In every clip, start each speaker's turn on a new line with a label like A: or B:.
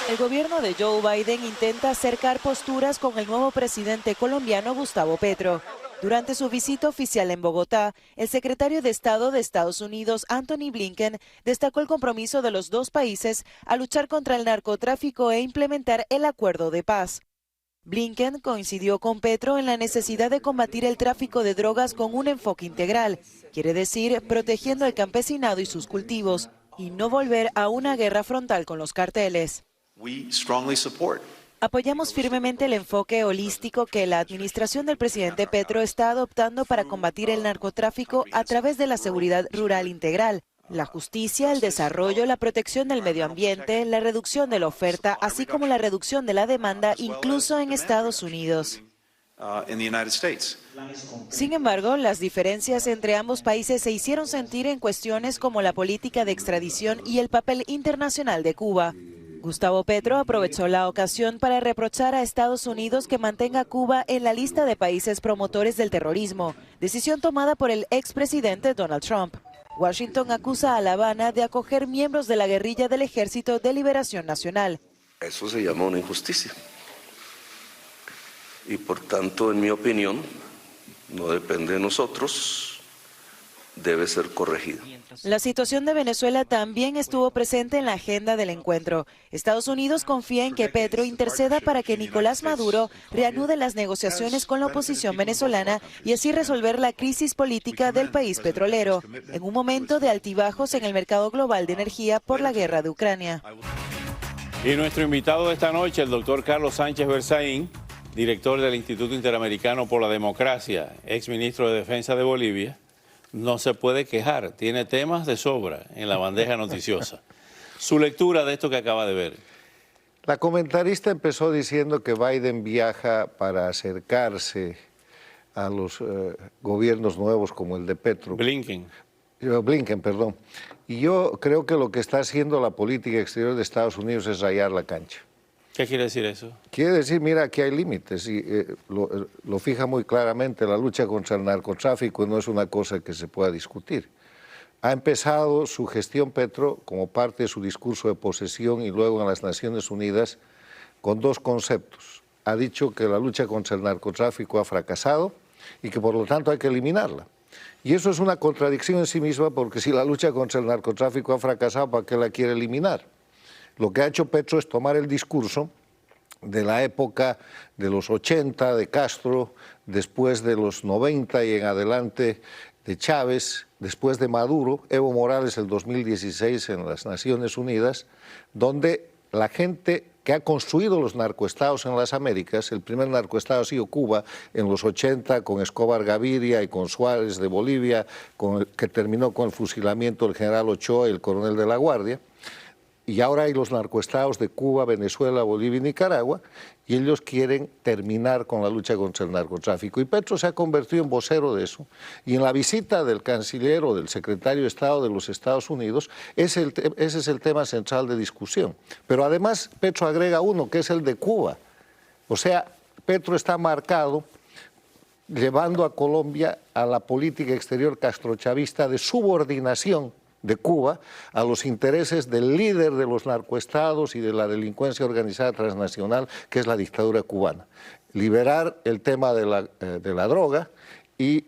A: El gobierno de Joe Biden intenta acercar posturas con el nuevo presidente colombiano Gustavo Petro. Durante su visita oficial en Bogotá, el secretario de Estado de Estados Unidos, Antony Blinken, destacó el compromiso de los dos países a luchar contra el narcotráfico e implementar el acuerdo de paz. Blinken coincidió con Petro en la necesidad de combatir el tráfico de drogas con un enfoque integral, quiere decir, protegiendo al campesinado y sus cultivos, y no volver a una guerra frontal con los carteles. Apoyamos firmemente el enfoque holístico que la administración del presidente Petro está adoptando para combatir el narcotráfico a través de la seguridad rural integral, la justicia, el desarrollo, la protección del medio ambiente, la reducción de la oferta, así como la reducción de la demanda, incluso en Estados Unidos. Sin embargo, las diferencias entre ambos países se hicieron sentir en cuestiones como la política de extradición y el papel internacional de Cuba. Gustavo Petro aprovechó la ocasión para reprochar a Estados Unidos que mantenga a Cuba en la lista de países promotores del terrorismo, decisión tomada por el expresidente Donald Trump. Washington acusa a La Habana de acoger miembros de la guerrilla del Ejército de Liberación Nacional.
B: Eso se llama una injusticia. Y por tanto, en mi opinión, no depende de nosotros, debe ser corregida.
A: La situación de Venezuela también estuvo presente en la agenda del encuentro. Estados Unidos confía en que Petro interceda para que Nicolás Maduro reanude las negociaciones con la oposición venezolana y así resolver la crisis política del país petrolero, en un momento de altibajos en el mercado global de energía por la guerra de Ucrania.
C: Y nuestro invitado de esta noche, el doctor Carlos Sánchez Berzaín, director del Instituto Interamericano por la Democracia, exministro de Defensa de Bolivia, no se puede quejar, tiene temas de sobra en la bandeja noticiosa. Su lectura de esto que acaba de ver.
D: La comentarista empezó diciendo que Biden viaja para acercarse a los gobiernos nuevos como el de Petro. Blinken, perdón. Y yo creo que lo que está haciendo la política exterior de Estados Unidos es rayar la cancha.
C: ¿Qué quiere decir eso?
D: Quiere decir, mira, aquí hay límites y lo fija muy claramente. La lucha contra el narcotráfico no es una cosa que se pueda discutir. Ha empezado su gestión Petro como parte de su discurso de posesión y luego en las Naciones Unidas con dos conceptos. Ha dicho que la lucha contra el narcotráfico ha fracasado y que por lo tanto hay que eliminarla. Y eso es una contradicción en sí misma porque si la lucha contra el narcotráfico ha fracasado, ¿para qué la quiere eliminar? Lo que ha hecho Petro es tomar el discurso de la época de los 80 de Castro, después de los 90 y en adelante de Chávez, después de Maduro, Evo Morales el 2016 en las Naciones Unidas, donde la gente que ha construido los narcoestados en las Américas, el primer narcoestado ha sido Cuba en los 80 con Escobar Gaviria y con Suárez de Bolivia, que terminó con el fusilamiento del general Ochoa y el coronel de la Guardia. Y ahora hay los narcoestados de Cuba, Venezuela, Bolivia y Nicaragua, y ellos quieren terminar con la lucha contra el narcotráfico. Y Petro se ha convertido en vocero de eso. Y en la visita del canciller o del secretario de Estado de los Estados Unidos, ese es el tema central de discusión. Pero además Petro agrega uno, que es el de Cuba. O sea, Petro está marcado llevando a Colombia a la política exterior castrochavista de subordinación de Cuba a los intereses del líder de los narcoestados y de la delincuencia organizada transnacional, que es la dictadura cubana. Liberar el tema de la droga y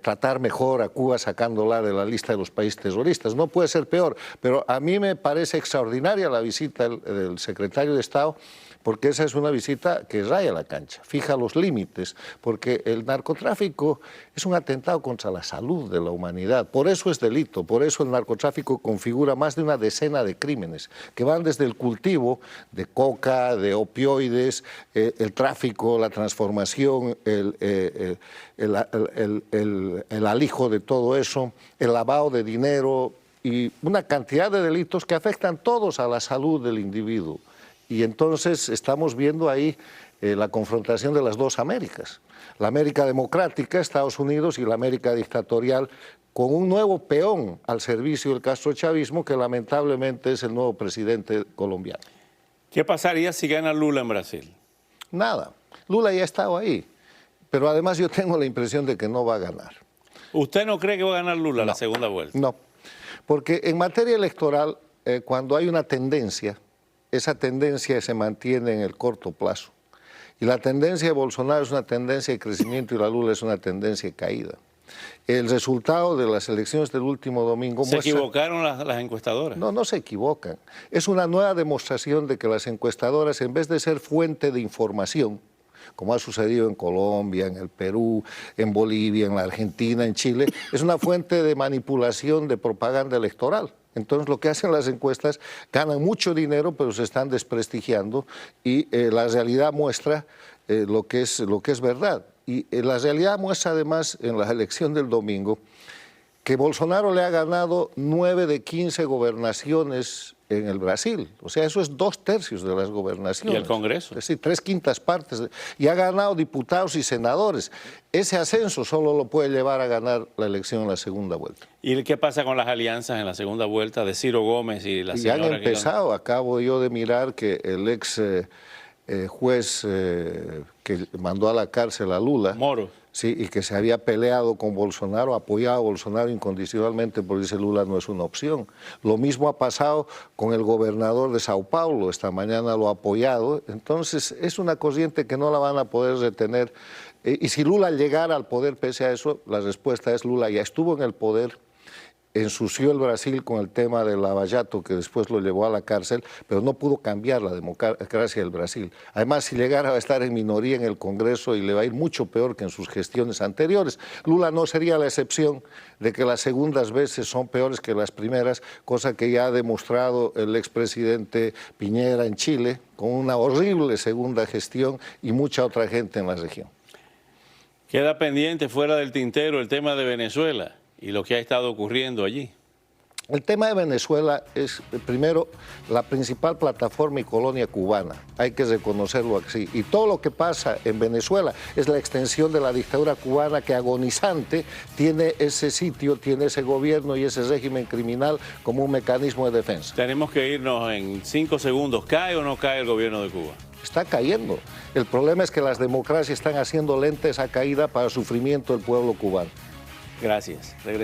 D: tratar mejor a Cuba sacándola de la lista de los países terroristas. No puede ser peor, pero a mí me parece extraordinaria la visita del secretario de Estado, porque esa es una visita que raya la cancha, fija los límites, porque el narcotráfico es un atentado contra la salud de la humanidad, por eso es delito, por eso el narcotráfico configura más de una decena de crímenes, que van desde el cultivo de coca, de opioides, el tráfico, la transformación, el alijo de todo eso, el lavado de dinero y una cantidad de delitos que afectan todos a la salud del individuo. Y entonces estamos viendo ahí la confrontación de las dos Américas. La América democrática, Estados Unidos, y la América dictatorial, con un nuevo peón al servicio del castrochavismo que lamentablemente es el nuevo presidente colombiano.
C: ¿Qué pasaría si gana Lula en Brasil?
D: Nada. Lula ya ha estado ahí. Pero además yo tengo la impresión de que no va a ganar.
C: ¿Usted no cree que va a ganar Lula la segunda vuelta?
D: No. Porque en materia electoral, cuando hay una tendencia, esa tendencia se mantiene en el corto plazo. Y la tendencia de Bolsonaro es una tendencia de crecimiento y la Lula es una tendencia de caída. El resultado de las elecciones del último domingo
C: ¿Se
D: muestra...
C: equivocaron las encuestadoras?
D: No, no se equivocan. Es una nueva demostración de que las encuestadoras, en vez de ser fuente de información, como ha sucedido en Colombia, en el Perú, en Bolivia, en la Argentina, en Chile, es una fuente de manipulación de propaganda electoral. Entonces lo que hacen las encuestas, ganan mucho dinero, pero se están desprestigiando y la realidad muestra lo que es verdad. Y la realidad muestra además en la elección del domingo que Bolsonaro le ha ganado 9 de 15 gobernaciones en el Brasil. O sea, eso es 2/3 de las gobernaciones.
C: ¿Y el Congreso?
D: Es decir, 3/5 partes. Y ha ganado diputados y senadores. Ese ascenso solo lo puede llevar a ganar la elección en la segunda vuelta.
C: ¿Y qué pasa con las alianzas en la segunda vuelta de Ciro Gómez y la señora?
D: Ya han empezado. Acabo yo de mirar que el ex juez que mandó a la cárcel a Lula...
C: Moro.
D: Sí, y que se había peleado con Bolsonaro, apoyado a Bolsonaro incondicionalmente porque dice Lula no es una opción. Lo mismo ha pasado con el gobernador de Sao Paulo, esta mañana lo ha apoyado. Entonces es una corriente que no la van a poder retener. Y si Lula llegara al poder pese a eso, la respuesta es Lula ya estuvo en el poder, ensució el Brasil con el tema del Lava Jato, que después lo llevó a la cárcel, pero no pudo cambiar la democracia del Brasil. Además, si llegara a estar en minoría en el Congreso, y le va a ir mucho peor que en sus gestiones anteriores. Lula no sería la excepción de que las segundas veces son peores que las primeras, cosa que ya ha demostrado el expresidente Piñera en Chile, con una horrible segunda gestión y mucha otra gente en la región.
C: Queda pendiente fuera del tintero el tema de Venezuela y lo que ha estado ocurriendo allí.
D: El tema de Venezuela es, primero, la principal plataforma y colonia cubana. Hay que reconocerlo así. Y todo lo que pasa en Venezuela es la extensión de la dictadura cubana que agonizante tiene ese sitio, tiene ese gobierno y ese régimen criminal como un mecanismo de defensa.
C: Tenemos que irnos en 5 segundos. ¿Cae o no cae el gobierno de Cuba?
D: Está cayendo. El problema es que las democracias están haciendo lenta esa caída para el sufrimiento del pueblo cubano.
C: Gracias. Regresamos.